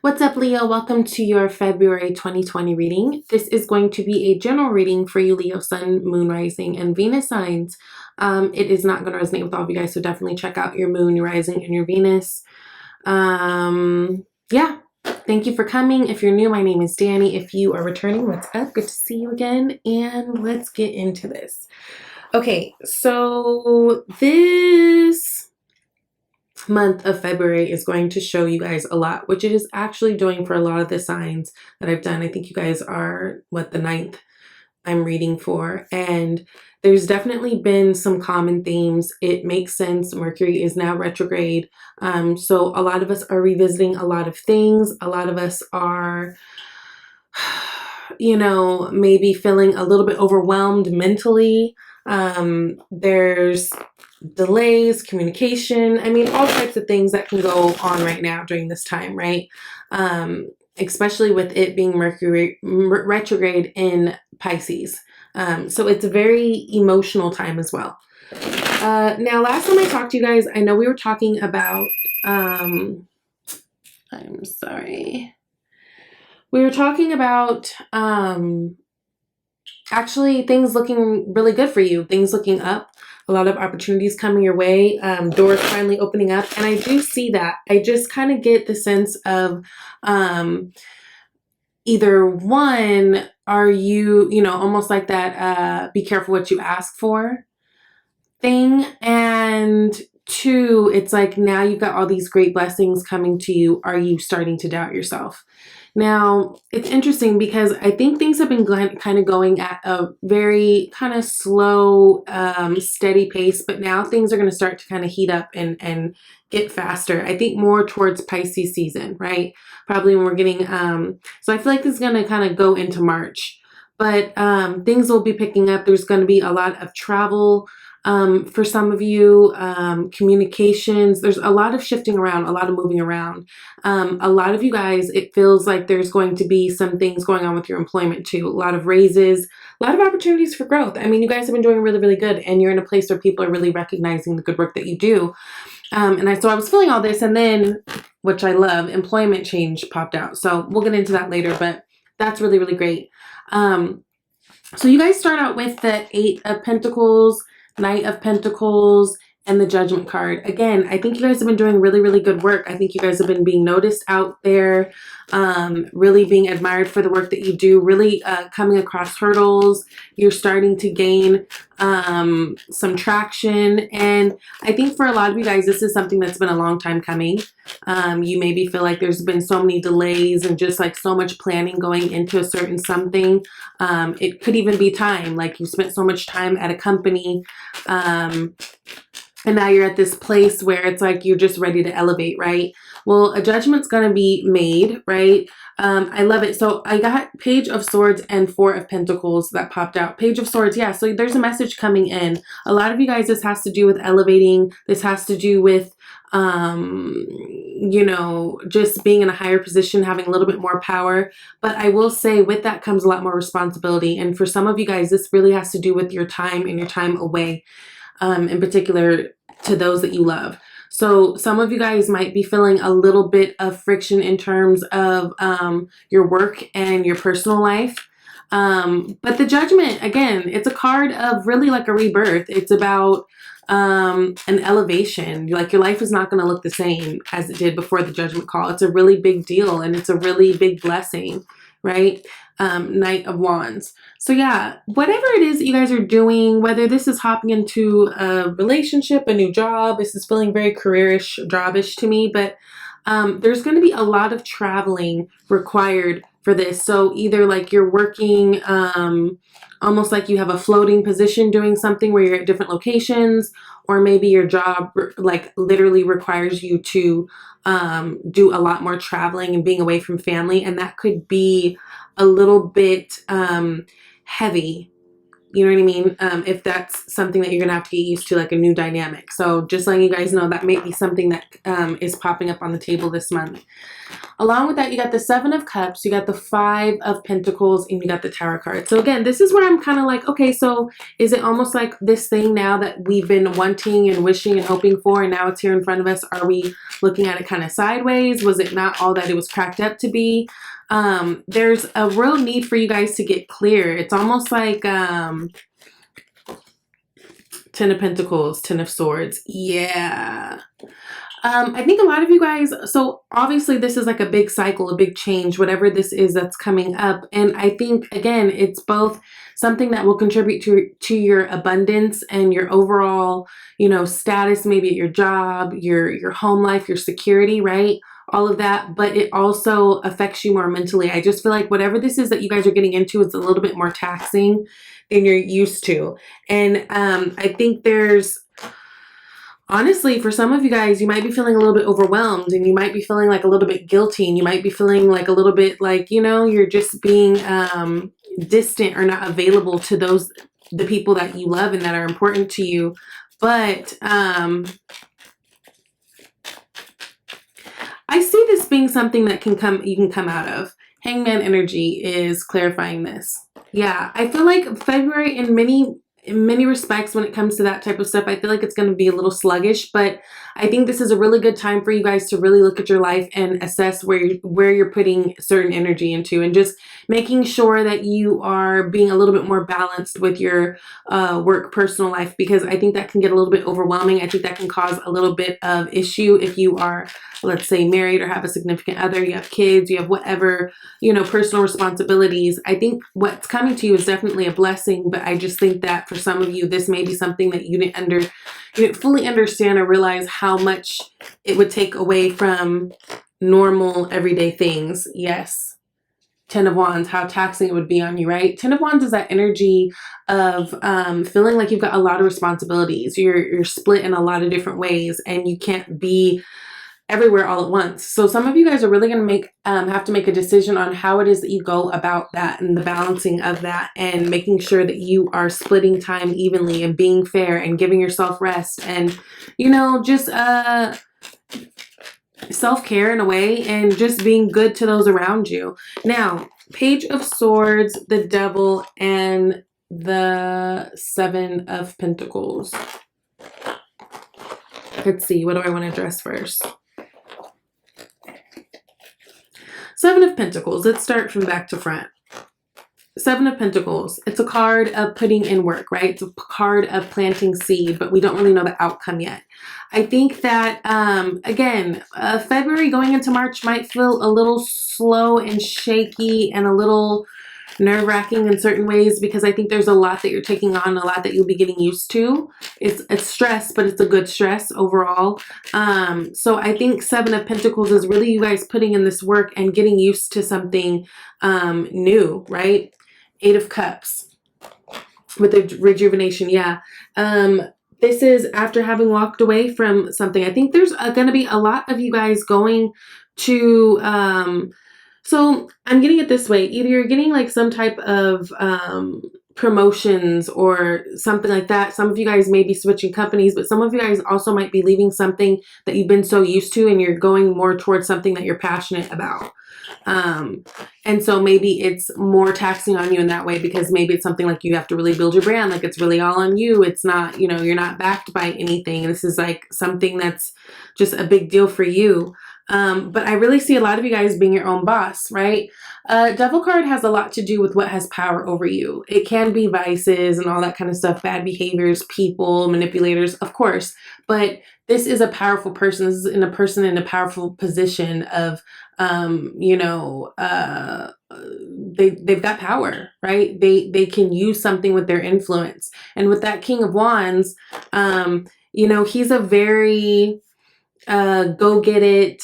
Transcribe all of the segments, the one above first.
What's up, Leo? Welcome to your February 2020 reading. This is going to be a general reading for you, Leo, Sun, Moon, Rising, and Venus signs. It is not going to resonate with all of you guys, so definitely check out your Moon, your Rising, and your Venus. Yeah, thank you for coming. If you're new, my name is Danny. If you are returning, what's up? Good to see you again, and let's get into this. Okay, so this month of February is going to show you guys a lot, which it is actually doing for a lot of the signs that I've done. I think you guys are, the 9th I'm reading for, and there's definitely been some common themes. It makes sense. Mercury is now retrograde. So a lot of us are revisiting a lot of things. A lot of us are, maybe feeling a little bit overwhelmed mentally. There's delays, communication, all types of things that can go on right now during this time, right? Especially with it being Mercury retrograde in Pisces. So it's a very emotional time as well. Now, last time I talked to you guys, I know we were talking about, we were talking about, actually things looking really good for you, things looking up, a lot of opportunities coming your way, doors finally opening up. And I do see that. I just kind of get the sense of either one, are you, almost like that be careful what you ask for thing. And two, it's like now you've got all these great blessings coming to you. Are you starting to doubt yourself? Now, it's interesting because I think things have been kind of going at a very kind of slow, steady pace, but now things are going to start to kind of heat up and get faster. I think more towards Pisces season, right? Probably when we're getting, so I feel like this is going to kind of go into March, but things will be picking up. There's going to be a lot of travel. For some of you, communications, there's a lot of shifting around, a lot of moving around. A lot of you guys, it feels like there's going to be some things going on with your employment too. A lot of raises, a lot of opportunities for growth. You guys have been doing really, really good, and you're in a place where people are really recognizing the good work that you do. So I was feeling all this, and then, which I love, employment change popped out. So we'll get into that later, but that's really, really great. So you guys start out with the 8 of Pentacles, Knight of Pentacles, and the Judgment card. Again, I think you guys have been doing really, really good work. I think you guys have been being noticed out there, really being admired for the work that you do, really coming across hurdles. You're starting to gain some traction. And I think for a lot of you guys, this is something that's been a long time coming. You maybe feel like there's been so many delays and just like so much planning going into a certain something. It could even be time, like you spent so much time at a company, and now you're at this place where it's like you're just ready to elevate, right? Well, a judgment's going to be made, right? I love it. So I got Page of Swords and 4 of Pentacles that popped out. Page of Swords, yeah. So there's a message coming in. A lot of you guys, this has to do with elevating. This has to do with, just being in a higher position, having a little bit more power. But I will say with that comes a lot more responsibility. And for some of you guys, this really has to do with your time and your time away. In particular to those that you love. So some of you guys might be feeling a little bit of friction in terms of your work and your personal life. But the Judgment, again, it's a card of really like a rebirth. It's about an elevation. Like your life is not going to look the same as it did before the Judgment call. It's a really big deal, and it's a really big blessing, right? Knight of Wands. So yeah, whatever it is that you guys are doing, whether this is hopping into a relationship, a new job, this is feeling very careerish, jobish to me, but there's going to be a lot of traveling required for this. So either like you're working almost like you have a floating position doing something where you're at different locations, or maybe your job like literally requires you to do a lot more traveling and being away from family, and that could be a little bit heavy. You know what I mean? If that's something that you're going to have to get used to, like a new dynamic. So just letting you guys know that may be something that is popping up on the table this month. Along with that, you got the Seven of Cups, you got the Five of Pentacles, and you got the Tower card. So again, this is where I'm kind of like, okay, so is it almost like this thing now that we've been wanting and wishing and hoping for, and now it's here in front of us? Are we looking at it kind of sideways? Was it not all that it was cracked up to be? There's a real need for you guys to get clear. It's almost like Ten of Pentacles, Ten of Swords. Yeah. I think a lot of you guys, so obviously this is like a big cycle, a big change, whatever this is that's coming up. And I think, again, it's both something that will contribute to your abundance and your overall, you know, status, maybe at your job, your home life, your security, right? All of that, but it also affects you more mentally. I just feel like whatever this is that you guys are getting into is a little bit more taxing than you're used to. And I think there's, honestly, for some of you guys, you might be feeling a little bit overwhelmed, and you might be feeling like a little bit guilty, and you might be feeling like a little bit like, you know, you're just being distant or not available to the people that you love and that are important to you. But I see this being something that you can come out of. Hangman energy is clarifying this. Yeah, I feel like February in many respects, when it comes to that type of stuff, I feel like it's going to be a little sluggish, but I think this is a really good time for you guys to really look at your life and assess where you're putting certain energy into, and just making sure that you are being a little bit more balanced with your work personal life, because I think that can get a little bit overwhelming. I think that can cause a little bit of issue if you are, let's say, married or have a significant other, you have kids, you have whatever, you know, personal responsibilities. I think what's coming to you is definitely a blessing, but I just think that for some of you, this may be something that you didn't fully understand or realize how much it would take away from normal everyday things. Yes. Ten of Wands, how taxing it would be on you, right? Ten of Wands is that energy of feeling like you've got a lot of responsibilities. You're split in a lot of different ways, and you can't be everywhere all at once. So some of you guys are really going to have to make a decision on how it is that you go about that, and the balancing of that, and making sure that you are splitting time evenly and being fair and giving yourself rest, and, you know, just self-care in a way, and just being good to those around you. Now, Page of Swords, the Devil, and the Seven of Pentacles. Let's see, what do I want to address first? Seven of Pentacles. Let's start from back to front. Seven of Pentacles. It's a card of putting in work, right? It's a card of planting seed, but we don't really know the outcome yet. I think that, again, February going into March might feel a little slow and shaky and a little nerve-wracking in certain ways, because I think there's a lot that you're taking on, a lot that you'll be getting used to. It's stress, but it's a good stress overall. So I think Seven of Pentacles is really you guys putting in this work and getting used to something new, right? Eight of Cups with the rejuvenation. Yeah. This is after having walked away from something. I think there's going to be a lot of you guys going to so I'm getting it this way. Either you're getting like some type of promotions or something like that. Some of you guys may be switching companies, but some of you guys also might be leaving something that you've been so used to, and you're going more towards something that you're passionate about. And so maybe it's more taxing on you in that way, because maybe it's something like you have to really build your brand. Like it's really all on you. It's not, you know, you're not backed by anything. This is like something that's just a big deal for you. But I really see a lot of you guys being your own boss, right? Devil card has a lot to do with what has power over you. It can be vices and all that kind of stuff, bad behaviors, people, manipulators, of course. But this is a powerful person. This is a person in a powerful position of, you know, they've got power, right? They can use something with their influence. And with that King of Wands, you know, he's a very go get it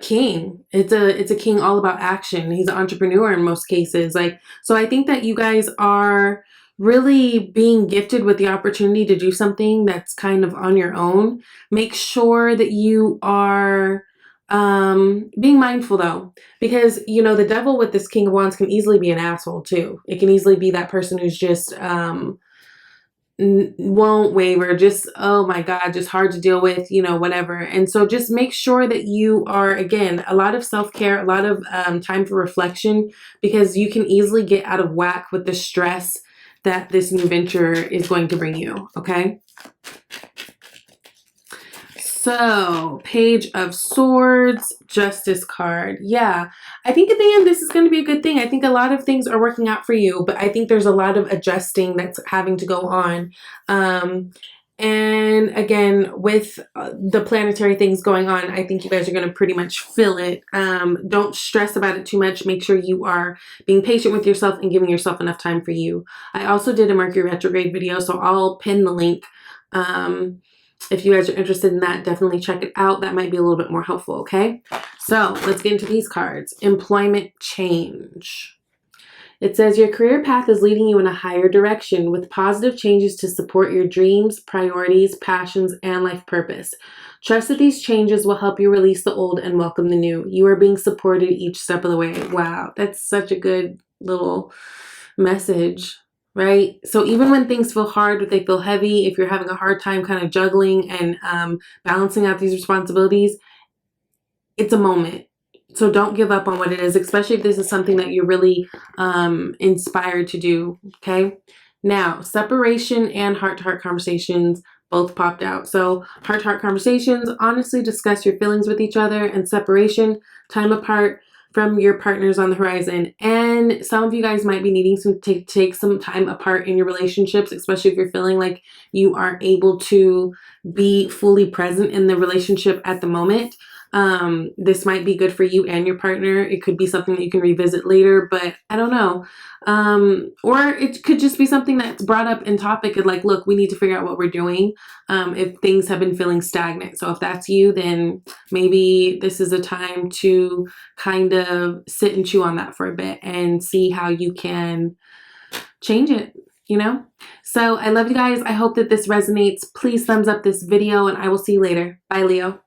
king. It's a king all about action. He's an entrepreneur in most cases. Like, so I think that you guys are really being gifted with the opportunity to do something that's kind of on your own. Make sure that you are being mindful though, because, you know, the devil with this King of Wands can easily be an asshole too. It can easily be that person who's just won't waver, just, oh my God, just hard to deal with, you know, whatever. And so just make sure that you are, again, a lot of self-care, a lot of time for reflection, because you can easily get out of whack with the stress that this new venture is going to bring you, okay? So, Page of Swords, Justice card. Yeah, I think at the end, this is going to be a good thing. I think a lot of things are working out for you, but I think there's a lot of adjusting that's having to go on. And again, with the planetary things going on, I think you guys are going to pretty much feel it. Don't stress about it too much. Make sure you are being patient with yourself and giving yourself enough time for you. I also did a Mercury retrograde video, so I'll pin the link. If you guys are interested in that, definitely check it out. That might be a little bit more helpful, okay? So let's get into these cards. Employment change. It says your career path is leading you in a higher direction with positive changes to support your dreams, priorities, passions, and life purpose. Trust that these changes will help you release the old and welcome the new. You are being supported each step of the way. Wow, that's such a good little message. Right? So even when things feel hard, they feel heavy, if you're having a hard time kind of juggling and balancing out these responsibilities, it's a moment. So don't give up on what it is, especially if this is something that you're really inspired to do, okay? Now, separation and heart-to-heart conversations both popped out. So heart-to-heart conversations, honestly discuss your feelings with each other, and separation, time apart from your partners on the horizon. And some of you guys might be needing to take some time apart in your relationships, especially if you're feeling like you aren't able to be fully present in the relationship at the moment. This might be good for you and your partner. It could be something that you can revisit later, but I don't know. Or it could just be something that's brought up in topic and like, look, we need to figure out what we're doing if things have been feeling stagnant. So if that's you, then maybe this is a time to kind of sit and chew on that for a bit and see how you can change it, you know? So I love you guys. I hope that this resonates. Please thumbs up this video and I will see you later. Bye, Leo.